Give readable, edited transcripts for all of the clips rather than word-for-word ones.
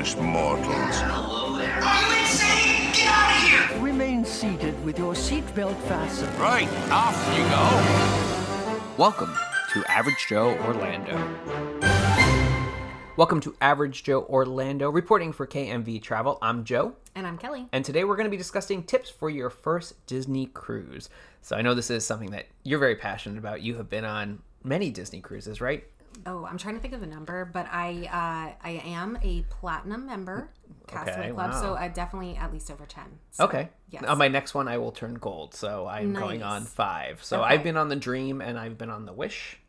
foolish mortals. Hello there. Are you insane? Get out of here! Remain seated with your seatbelt fastened. Right, off you go. Welcome to Average Joe Orlando. Welcome to Average Joe Orlando, reporting for KMV Travel. I'm Joe. And I'm Kelly. And today we're going to be discussing tips for your first Disney cruise. So I know this is something that you're very passionate about. You have been on many Disney cruises, right? Oh, I'm trying to think of the number, but I am a platinum member, Castaway Club, wow. so I definitely at least over 10. So, Okay. yes. On my next one, I will turn gold, so I'm going on 5. So Okay. I've been on the Dream and I've been on the Wish.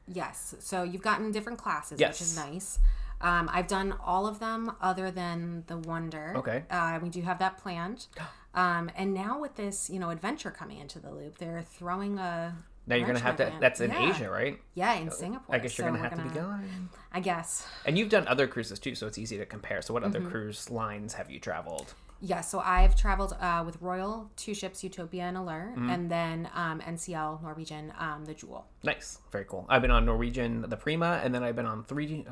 Yes, so you've gotten different classes, Yes. which is nice. I've done all of them other than the Wonder. Okay. We do have that planned. And now with this, adventure coming into the loop, they're throwing a... Now you're going to have to, that's in Asia, right? Yeah, in Singapore. I guess you're going to have to be going. I guess. And you've done other cruises too, so it's easy to compare. So what other cruise lines have you traveled? Yeah, so I've traveled with Royal, 2 ships, Utopia and Allure, and then NCL, Norwegian, the Jewel. Nice. Very cool. I've been on Norwegian, the Prima, and then I've been on 3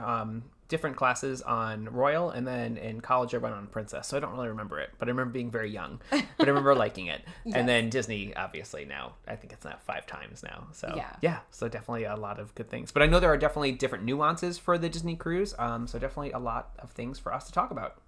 different classes on Royal, and then in college I went on Princess. So I don't really remember it, but I remember being very young. But I remember liking it. Yes. And then Disney, obviously now, I think it's not 5 times now. So yeah, so definitely a lot of good things. But I know there are definitely different nuances for the Disney cruise, so definitely a lot of things for us to talk about.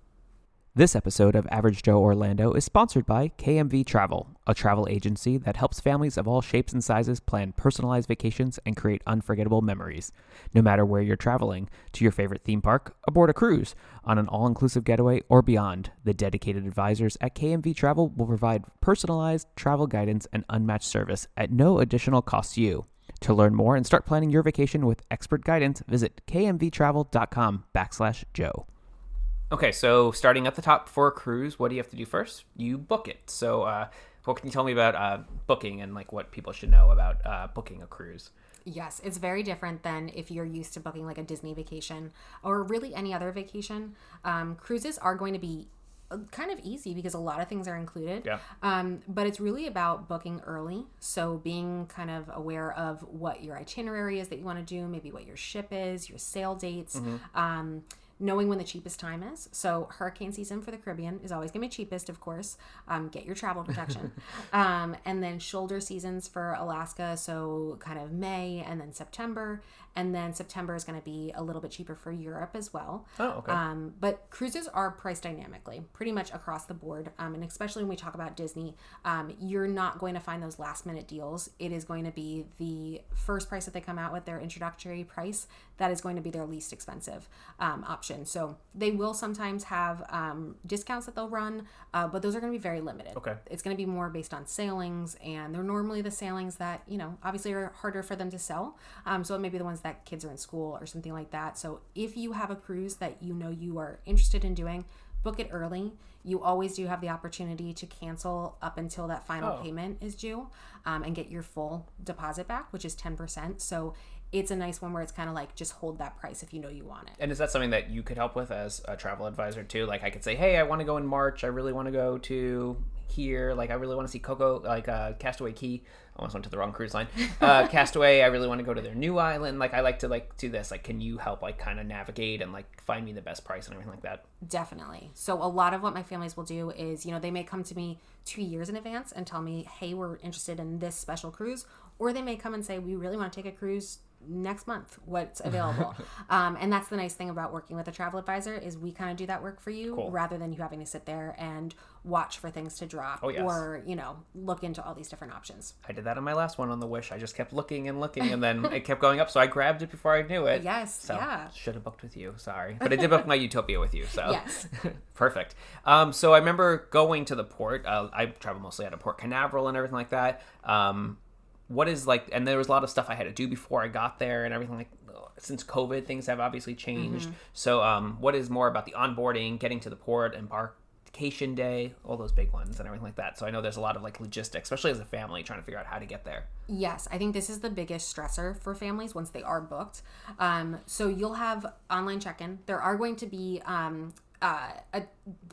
This episode of Average Joe Orlando is sponsored by KMV Travel, a travel agency that helps families of all shapes and sizes plan personalized vacations and create unforgettable memories. No matter where you're traveling, to your favorite theme park, aboard a cruise, on an all-inclusive getaway, or beyond, the dedicated advisors at KMV Travel will provide personalized travel guidance and unmatched service at no additional cost to you. To learn more and start planning your vacation with expert guidance, visit kmvtravel.com/Joe. Okay, so starting at the top for a cruise, what do you have to do first? You book it. So what can you tell me about booking and like what people should know about booking a cruise? Yes, it's very different than if you're used to booking like a Disney vacation or really any other vacation. Cruises are going to be kind of easy because a lot of things are included. Yeah. But it's really about booking early. So being kind of aware of what your itinerary is that you want to do, maybe what your ship is, your sail dates, knowing when the cheapest time is. So hurricane season for the Caribbean is always going to be cheapest, of course. Get your travel protection. And then shoulder seasons for Alaska, so kind of May and then September. And then September is going to be a little bit cheaper for Europe as well. Oh, okay. But cruises are priced dynamically, pretty much across the board. And especially when we talk about Disney, you're not going to find those last minute deals. It is going to be the first price that they come out with, their introductory price. That is going to be their least expensive option. So they will sometimes have discounts that they'll run, but those are going to be very limited. Okay. It's going to be more based on sailings, and they're normally the sailings that, obviously are harder for them to sell. So it may be the ones that kids are in school or something like that. So if you have a cruise that you are interested in doing, book it early. You always do have the opportunity to cancel up until that final payment is due, and get your full deposit back, which is 10%. So it's a nice one where it's kind of like just hold that price if you know you want it. And is that something that you could help with as a travel advisor too? Like I could say, hey, I want to go in March. I really want to go to here. Like I really want to see Castaway Cay. I almost went to the wrong cruise line. Castaway, I really want to go to their new island. Like I like to do this. Like can you help kind of navigate and find me the best price and everything like that? Definitely. So a lot of what my families will do is, they may come to me 2 years in advance and tell me, hey, we're interested in this special cruise. Or they may come and say, we really want to take a cruise next month, what's available. And that's the nice thing about working with a travel advisor is we kind of do that work for you. Cool. Rather than you having to sit there and watch for things to drop or, look into all these different options. I did that on my last one on the Wish. I just kept looking and then it kept going up. So I grabbed it before I knew it. Yes. So yeah. Should have booked with you. Sorry. But I did book my Utopia with you. So yes. Perfect. So I remember going to the port. I travel mostly out of Port Canaveral and everything like that. What is and there was a lot of stuff I had to do before I got there and everything since COVID, things have obviously changed. So what is more about the onboarding, getting to the port, embarkation day, all those big ones and everything like that. So I know there's a lot of logistics, especially as a family trying to figure out how to get there. Yes, I think this is the biggest stressor for families once they are booked. So you'll have online check-in. There are going to be a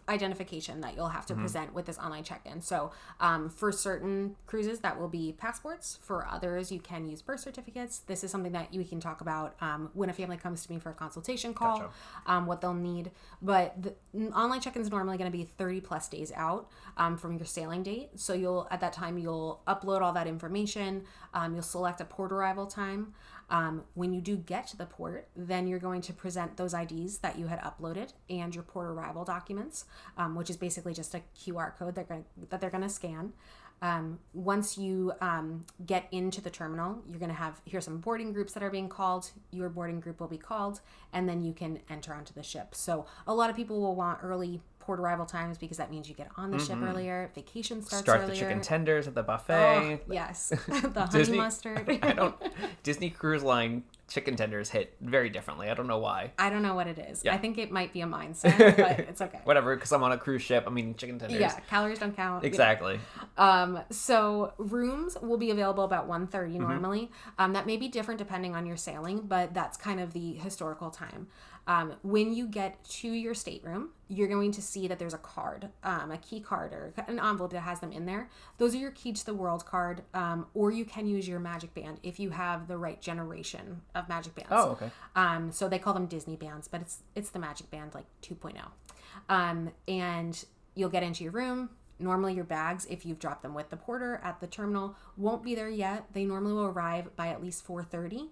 identification that you'll have to present with this online check-in. So for certain cruises, that will be passports. For others, you can use birth certificates. This is something that we can talk about when a family comes to me for a consultation call, what they'll need. But the online check-in is normally going to be 30 plus days out from your sailing date. So at that time, you'll upload all that information. You'll select a port arrival time. When you do get to the port, then you're going to present those IDs that you had uploaded and your port arrival documents, which is basically just a QR code that they're going to scan. Once you get into the terminal, you're going to here's some boarding groups that are being called. Your boarding group will be called, and then you can enter onto the ship. So a lot of people will want early port arrival times because that means you get on the ship earlier. Vacation starts earlier. The chicken tenders at the buffet. Oh, yes. The honey mustard. Disney Cruise Line chicken tenders hit very differently. I don't know why. I don't know what it is. Yeah. I think it might be a mindset, but it's okay. Whatever, because I'm on a cruise ship. I'm eating chicken tenders. Yeah, calories don't count. Exactly. So rooms will be available about 1:30 normally. That may be different depending on your sailing, but that's kind of the historical time. When you get to your stateroom, you're going to see that there's a card, a key card or an envelope that has them in there. Those are your key to the world card, or you can use your magic band if you have the right generation of magic bands. Oh, okay. So they call them Disney bands, but it's the magic band like 2.0. And you'll get into your room. Normally your bags, if you've dropped them with the porter at the terminal, won't be there yet. They normally will arrive by at least 4:30.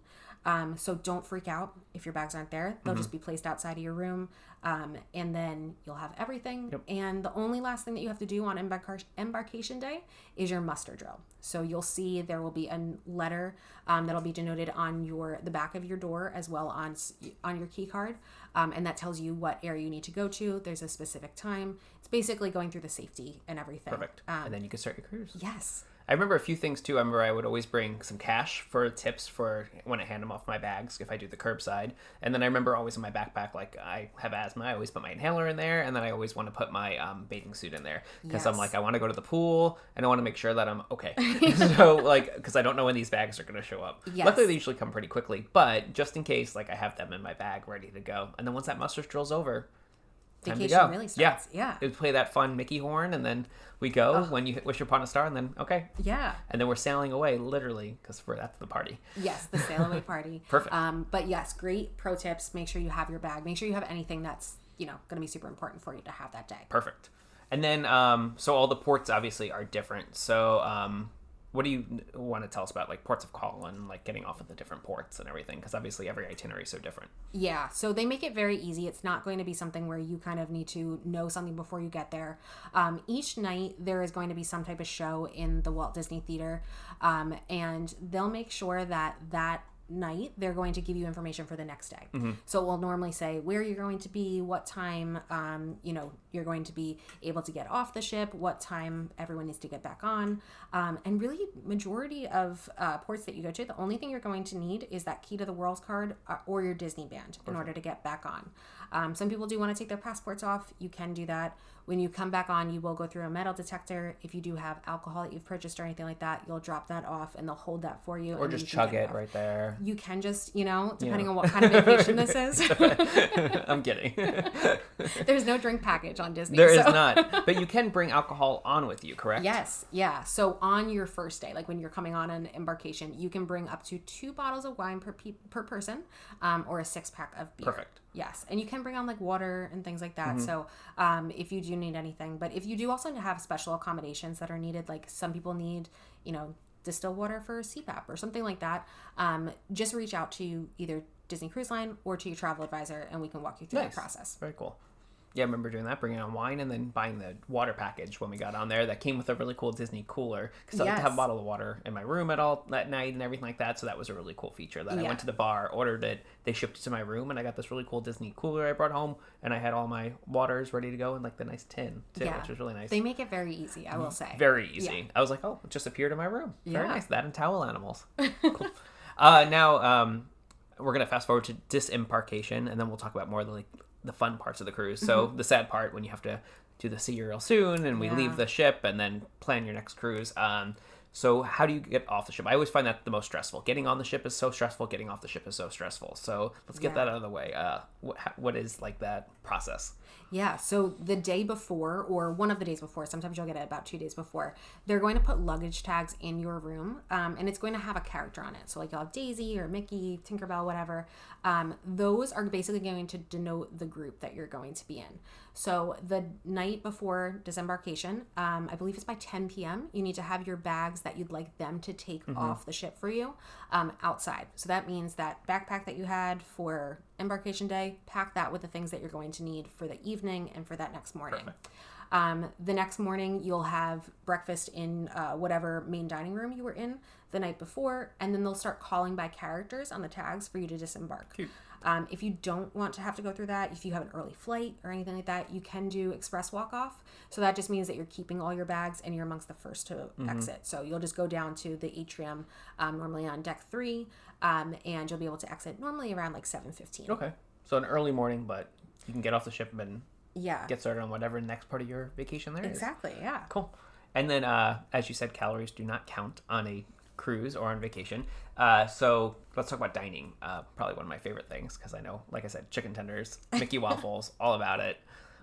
So don't freak out if your bags aren't there. They'll just be placed outside of your room. And then you'll have everything. Yep. And the only last thing that you have to do on embarkation day is your muster drill. So you'll see there will be a letter that'll be denoted on the back of your door as well on your key card. And that tells you what area you need to go to. There's a specific time. It's basically going through the safety and everything. Perfect. And then you can start your cruise. Yes. I remember a few things too. I remember I would always bring some cash for tips for when I hand them off my bags if I do the curbside. And then I remember always in my backpack, like I have asthma, I always put my inhaler in there, and then I always want to put my bathing suit in there because I'm like, I want to go to the pool and I want to make sure that I'm okay. So because I don't know when these bags are going to show up. Yes. Luckily, they usually come pretty quickly, but just in case, like I have them in my bag ready to go. And then once that muster drill's over, vacation really starts. Yeah. It would play that fun Mickey horn, and then we go when you wish upon a star, and then Yeah. And then we're sailing away, literally, because that's the party. Yes, the sail away party. Perfect. But yes, great pro tips. Make sure you have your bag. Make sure you have anything that's going to be super important for you to have that day. Perfect. And then so all the ports obviously are different. So what do you want to tell us about, like ports of call and like getting off at the different ports and everything? Because obviously every itinerary is so different. Yeah, so they make it very easy. It's not going to be something where you kind of need to know something before you get there. Each night there is going to be some type of show in the Walt Disney Theater, and they'll make sure that night they're going to give you information for the next day. So we'll normally say where you're going to be, what time you're going to be able to get off the ship, what time everyone needs to get back on, and really majority of ports that you go to, the only thing you're going to need is that key to the world card or your Disney band in order to get back on. Some people do want to take their passports off. You can do that. When you come back on, you will go through a metal detector. If you do have alcohol that you've purchased or anything like that, you'll drop that off and they'll hold that for you. Or just chug it right there. You can just, depending on what kind of vacation this is. I'm kidding. There's no drink package on Disney. There is not. But you can bring alcohol on with you, correct? Yes. Yeah. So on your first day, like when you're coming on an embarkation, you can bring up to 2 bottles of wine per person, or a 6-pack of beer. Perfect. Yes. And you can bring on like water and things like that. So if you do need anything, but if you do also have special accommodations that are needed, like some people need, distilled water for CPAP or something like that, just reach out to either Disney Cruise Line or to your travel advisor and we can walk you through that process. Very cool. Yeah, I remember doing that, bringing on wine and then buying the water package when we got on there that came with a really cool Disney cooler. Because I like to have a bottle of water in my room that night and everything like that. So that was a really cool feature that I went to the bar, ordered it, they shipped it to my room, and I got this really cool Disney cooler I brought home. And I had all my waters ready to go in like the nice tin, too, which was really nice. They make it very easy, I will say. Very easy. Yeah. I was like, it just appeared in my room. Very nice. That and towel animals. Cool. Now, we're going to fast forward to disembarkation, and then we'll talk about more of the fun parts of the cruise. So the sad part when you have to do the see you real soon and we leave the ship and then plan your next cruise. So how do you get off the ship? I always find that the most stressful. Getting on the ship is so stressful. Getting off the ship is so stressful. So let's get that out of the way. What is like that process? Yeah, so the day before, or one of the days before, sometimes you'll get it about 2 days before, they're going to put luggage tags in your room, and it's going to have a character on it. So like you'll have Daisy or Mickey, Tinkerbell, whatever. Those are basically going to denote the group that you're going to be in. So the night before disembarkation, I believe it's by 10 p.m., you need to have your bags that you'd like them to take off the ship for you outside. So that means that backpack that you had for embarkation day, pack that with the things that you're going to need for the evening and for that next morning. The next morning, you'll have breakfast in whatever main dining room you were in the night before, and then they'll start calling by characters on the tags for you to disembark. Cute. If you don't want to have to go through that, if you have an early flight or anything like that, you can do express walk-off. So that just means that you're keeping all your bags and you're amongst the first to exit. So you'll just go down to the atrium, normally on deck 3, and you'll be able to exit normally around like 7:15. Okay. So an early morning, but you can get off the ship and Yeah. get started on whatever next part of your vacation there is. Exactly, yeah. Cool. And then, as you said, calories do not count on a cruise or on vacation. So let's talk about dining. Probably one of my favorite things because I know, like I said, chicken tenders, Mickey waffles, all about it.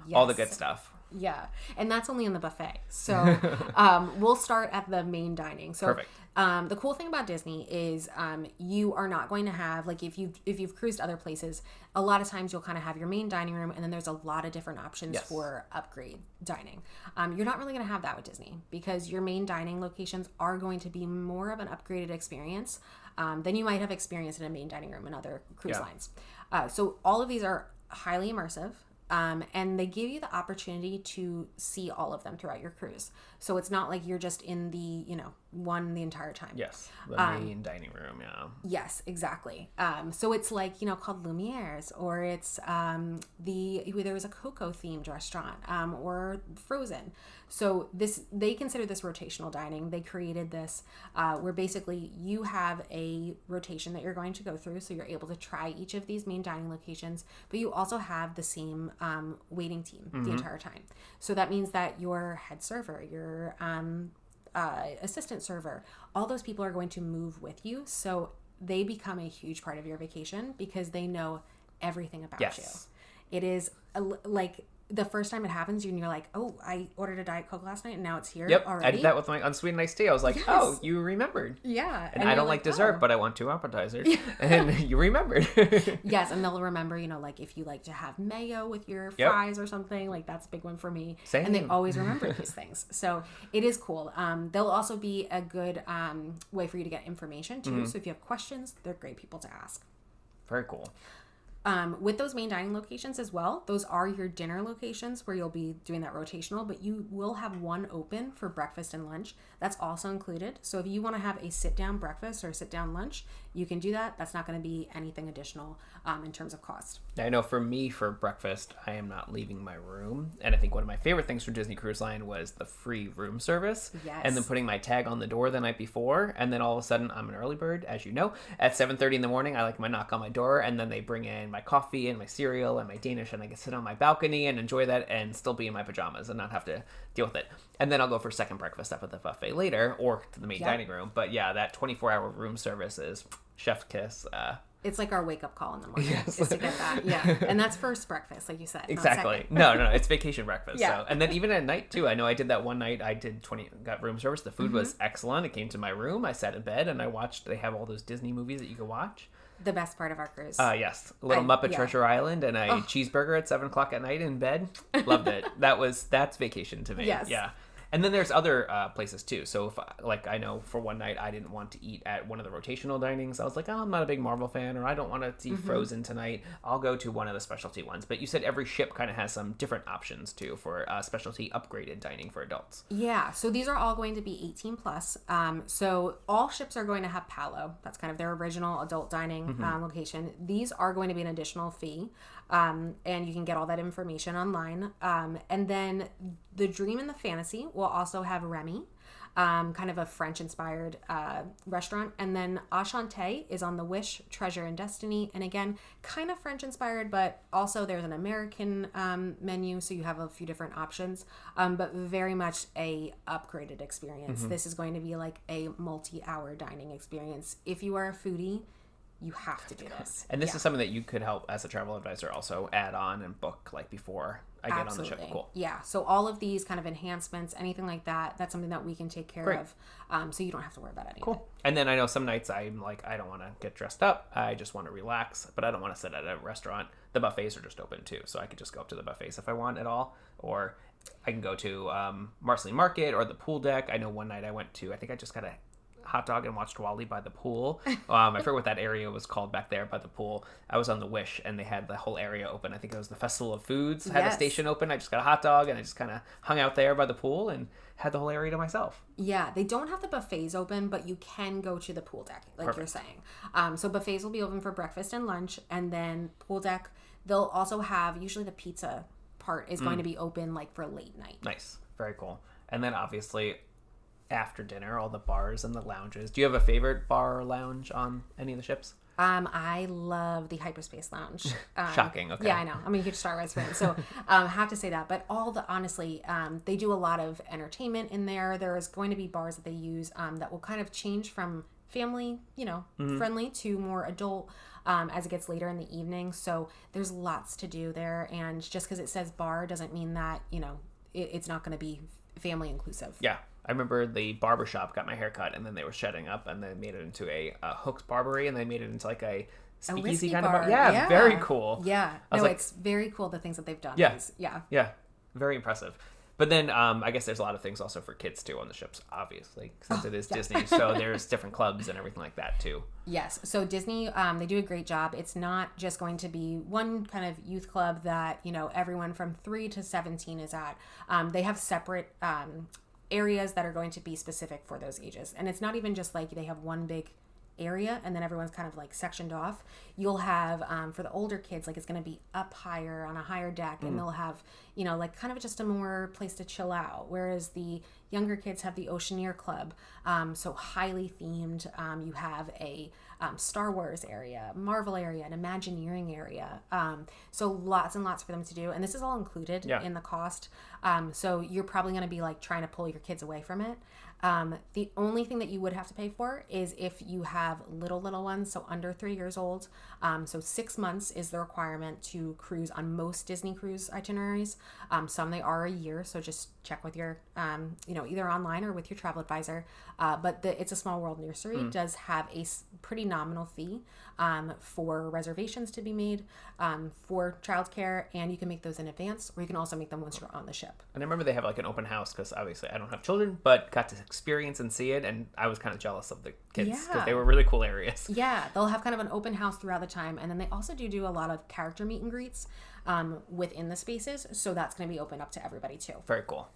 Yes. All the good stuff. Yeah, and that's only in the buffet. So we'll start at the main dining. So Perfect. The cool thing about Disney is you are not going to have, like if you've cruised other places, a lot of times you'll kind of have your main dining room and then there's a lot of different options for upgrade dining. You're not really going to have that with Disney because your main dining locations are going to be more of an upgraded experience than you might have experienced in a main dining room in other cruise lines. So all of these are highly immersive. And they give you the opportunity to see all of them throughout your cruise. So it's not like you're just in the, one the entire time. Yes. The main dining room, yeah. Yes, exactly. So it's like, called Lumiere's, or it's there was a Coco themed restaurant, or Frozen. So they consider this rotational dining. They created this where basically you have a rotation that you're going to go through. So you're able to try each of these main dining locations, but you also have the same waiting team the entire time. So that means that your head server, your assistant server, all those people are going to move with you. So they become a huge part of your vacation because they know everything about you. It is like the first time it happens, and you're like, oh, I ordered a Diet Coke last night and now it's here already. I did that with my unsweetened iced tea. I was like, oh, you remembered. Yeah. And I don't like dessert, but I want 2 appetizers. And you remembered. Yes, and they'll remember, like if you like to have mayo with your fries or something, like that's a big one for me. Same. And they always remember these things. So it is cool. They'll also be a good way for you to get information too. So if you have questions, they're great people to ask. Very cool. With those main dining locations as well, those are your dinner locations where you'll be doing that rotational, but you will have one open for breakfast and lunch. That's also included. So if you want to have a sit-down breakfast or a sit-down lunch, you can do that. That's not going to be anything additional in terms of cost. I know for me, for breakfast, I am not leaving my room. And I think one of my favorite things from Disney Cruise Line was the free room service. Yes. And then putting my tag on the door the night before. And then all of a sudden, I'm an early bird, as you know. At 7:30 in the morning, I like my knock on my door. And then they bring in my coffee and my cereal and my Danish. And I can sit on my balcony and enjoy that and still be in my pajamas and not have to deal with it. And then I'll go for second breakfast up at the buffet later or to the main dining room. But yeah, that 24-hour room service is chef's kiss. It's like our wake-up call in the morning is to get that. Yeah. And that's first breakfast, like you said. Exactly. No, it's vacation breakfast. Yeah. So, and then even at night too, I know I did that one night. I got room service. The food was excellent. It came to my room. I sat in bed and I watched. They have all those Disney movies that you can watch. The best part of our cruise. Yes. Little Muppet Treasure Island and a cheeseburger at 7:00 at night in bed. Loved it. That's vacation to me. Yes. Yeah. And then there's other places too. So if I know for one night I didn't want to eat at one of the rotational dinings. I was like, I'm not a big Marvel fan, or I don't want to see Frozen tonight. I'll go to one of the specialty ones. But you said every ship kind of has some different options too for specialty upgraded dining for adults. Yeah. So these are all going to be 18 plus. So all ships are going to have Palo. That's kind of their original adult dining location. These are going to be an additional fee. And you can get all that information online. And then the Dream and the Fantasy will also have Remy. kind of a French-inspired restaurant. And then Enchanté is on the Wish, Treasure and Destiny. And again, kind of French-inspired, but also there's an American menu, so you have a few different options, but very much a upgraded experience. This is going to be like a multi-hour dining experience. If you are a foodie, you have to do this. And this is something that you could help as a travel advisor also add on and book like before I get on the ship. Cool. Yeah. So all of these kind of enhancements, anything like that, that's something that we can take care of. So you don't have to worry about any of it. And then I know some nights I'm like, I don't want to get dressed up. I just want to relax, but I don't want to sit at a restaurant. The buffets are just open too. So I could just go up to the buffets if I want at all. Or I can go to Marceline Market or the pool deck. I know one night I went to, I think I just got a hot dog and watched Wally by the pool. I forget what that area was called back there by the pool. I was on the Wish and they had the whole area open. I think it was the Festival of Foods had a station open. I just got a hot dog and I just kind of hung out there by the pool and had the whole area to myself. Yeah, they don't have the buffets open, but you can go to the pool deck, like you're saying. So buffets will be open for breakfast and lunch, and then pool deck, they'll also have, usually the pizza part is going to be open like for late night. Nice. Very cool. And then obviously after dinner, all the bars and the lounges. Do you have a favorite bar or lounge on any of the ships? I love the Hyperspace Lounge. Shocking. Okay. Yeah, I know. I'm a huge Star Wars fan, so have to say that. But honestly, they do a lot of entertainment in there. There is going to be bars that they use that will kind of change from family, friendly to more adult as it gets later in the evening. So there's lots to do there, and just because it says bar doesn't mean that it's not going to be family inclusive. Yeah. I remember the barbershop got my hair cut and then they were shutting up and they made it into a Hook's Barbery and they made it into like a speakeasy kind of bar. Yeah, very cool. Yeah. No, it's very cool the things that they've done. Yeah. Yeah. Very impressive. But then I guess there's a lot of things also for kids too on the ships, obviously, since it is Disney. So there's different clubs and everything like that too. Yes. So Disney, they do a great job. It's not just going to be one kind of youth club that, everyone from 3 to 17 is at. They have separate areas that are going to be specific for those ages. And it's not even just like they have one big area and then everyone's kind of like sectioned off. You'll have for the older kids, like it's going to be up higher on a higher deck, and they'll have like kind of just a more place to chill out, whereas the younger kids have the Oceaneer Club, so highly themed. You have a Star Wars area, Marvel area, an Imagineering area, so lots and lots for them to do, and this is all included in the cost, so you're probably going to be like trying to pull your kids away from it. The only thing that you would have to pay for is if you have little ones, so under 3 years old. So 6 months is the requirement to cruise on most Disney cruise itineraries. Some they are a year, so just check with your, either online or with your travel advisor. But It's a Small World nursery does have a pretty nominal fee for reservations to be made for childcare, and you can make those in advance, or you can also make them once you're on the ship. And I remember they have like an open house because obviously I don't have children, but got to experience and see it, and I was kind of jealous of the kids because they were really cool areas. Yeah, they'll have kind of an open house throughout the time, and then they also do a lot of character meet and greets within the spaces, so that's going to be open up to everybody too. Very cool.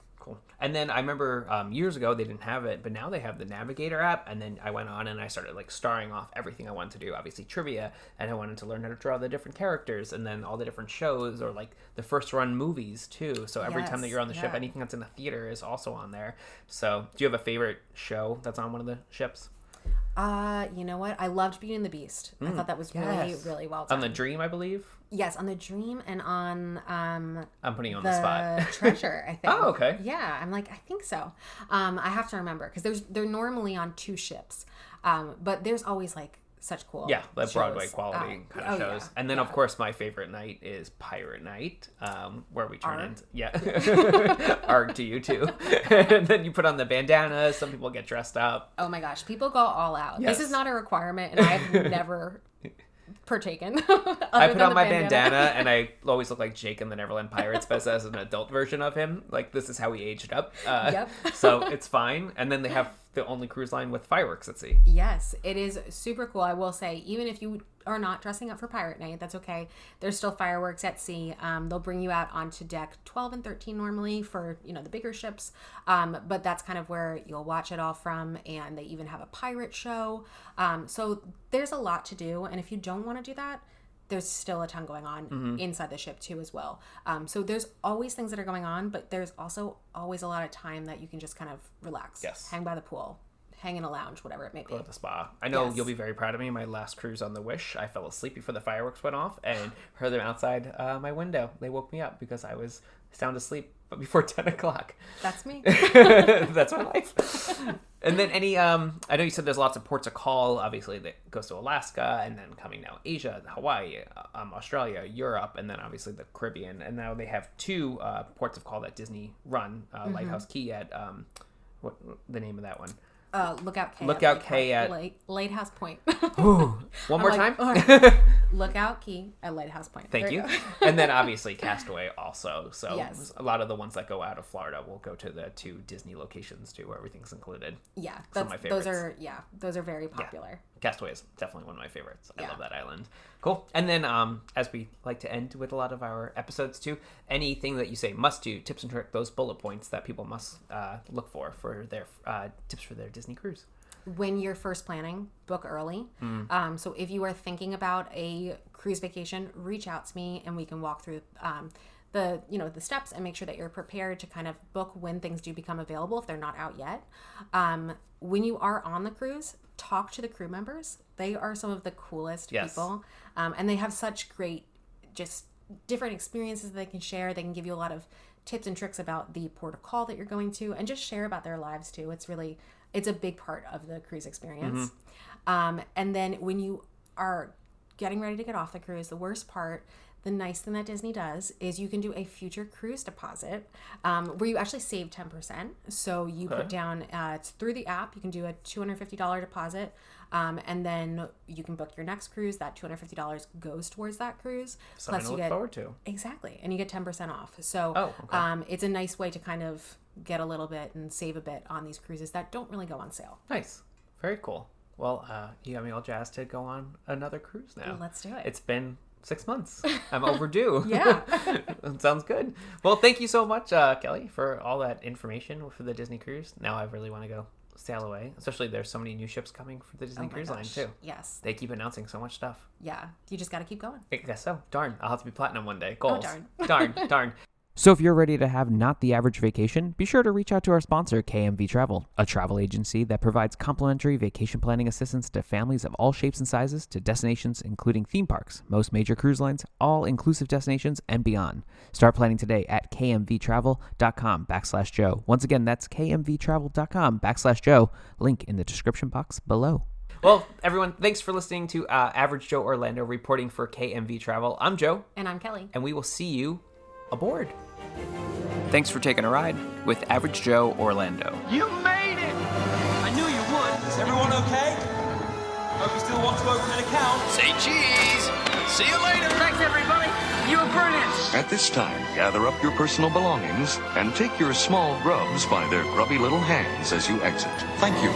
And then I remember years ago they didn't have it, but now they have the Navigator app, and then I went on and I started like starring off everything I wanted to do, obviously trivia, and I wanted to learn how to draw the different characters and then all the different shows, or like the first run movies too, so every time that you're on the ship, anything that's in the theater is also on there. So do you have a favorite show that's on one of the ships? You know what? I loved Beauty and the Beast. I thought that was really, really well done. On the Dream, I believe? Yes, on the Dream and on I'm putting you on the spot. Treasure, I think. Oh, okay. Yeah, I'm like, I think so. I have to remember because they're normally on 2 ships, but there's always like such cool like shows. Broadway quality kind of shows. Yeah, and then of course my favorite night is Pirate Night, where we turn into ARG to you too. And then you put on the bandana, some people get dressed up. Oh my gosh, people go all out. Yes. This is not a requirement, and I've never partaken. I put on my bandana and I always look like Jake in the Neverland Pirates, but as an adult version of him. Like, this is how he aged up. So it's fine. And then they have the only cruise line with fireworks at sea. Yes, it is super cool. I will say, even if you are not dressing up for Pirate Night, that's okay. There's still fireworks at sea. They'll bring you out onto deck 12 and 13 normally for, the bigger ships. But that's kind of where you'll watch it all from. And they even have a pirate show. So there's a lot to do. And if you don't want to do that, there's still a ton going on inside the ship too as well. So there's always things that are going on, but there's also always a lot of time that you can just kind of relax, hang by the pool, hang in a lounge, whatever it may be. Go to the spa. I know you'll be very proud of me. My last cruise on the Wish, I fell asleep before the fireworks went off and heard them outside my window. They woke me up because I was sound asleep before 10 o'clock. That's me. That's my life. And then I know you said there's lots of ports of call, obviously, that goes to Alaska, and then coming now Asia, Hawaii, Australia, Europe, and then obviously the Caribbean. And now they have 2 ports of call that Disney run, Lighthouse Key at, what the name of that one? Lookout Cay. Lookout Cay at Lighthouse Point. One more time. Lookout Key at Lighthouse Point. Thank you. And then obviously Castaway also. So a lot of the ones that go out of Florida will go to the 2 Disney locations too, where everything's included. Yeah, some of my favorites. Those are very popular. Yeah. Castaway is definitely one of my favorites. I love that island. Cool. And then as we like to end with a lot of our episodes too, anything that you say must do, tips and tricks, those bullet points that people must look for their tips for their Disney cruise. When you're first planning, book early. So if you are thinking about a cruise vacation, reach out to me and we can walk through the steps and make sure that you're prepared to kind of book when things do become available if they're not out yet. When you are on the cruise, talk to the crew members. They are some of the coolest people, and they have such great, just different experiences that they can share. They can give you a lot of tips and tricks about the port of call that you're going to, and just share about their lives too. It's a big part of the cruise experience. And then when you are getting ready to get off the cruise, the worst part, the nice thing that Disney does is you can do a future cruise deposit where you actually save 10%. So you put down, it's through the app, you can do a $250 deposit, and then you can book your next cruise. That $250 goes towards that cruise. Something to look forward to. Exactly. And you get 10% off. So it's a nice way to kind of get a little bit and save a bit on these cruises that don't really go on sale. Nice. Very cool. Well, you got me all jazzed to go on another cruise now. Let's do it. It's been 6 months. I'm overdue. Yeah. Sounds good. Well, thank you so much, Kelly, for all that information for the Disney cruise. Now I really want to go sail away. Especially there's so many new ships coming for the Disney cruise line too. Yes. They keep announcing so much stuff. Yeah. You just got to keep going. I guess so. Darn. I'll have to be platinum one day. Goals. Oh, darn. Darn. So if you're ready to have not the average vacation, be sure to reach out to our sponsor, KMV Travel, a travel agency that provides complimentary vacation planning assistance to families of all shapes and sizes to destinations including theme parks, most major cruise lines, all-inclusive destinations, and beyond. Start planning today at kmvtravel.com/Joe. Once again, that's kmvtravel.com/Joe. Link in the description box below. Well, everyone, thanks for listening to Average Joe Orlando reporting for KMV Travel. I'm Joe. And I'm Kelly. And we will see you aboard. Thanks for taking a ride with Average Joe Orlando. You made it! I knew you would. Is everyone okay? Hope you still want to open an account. Say cheese. See you later. Thanks, everybody. You were brilliant. At this time, gather up your personal belongings and take your small grubs by their grubby little hands as you exit. Thank you.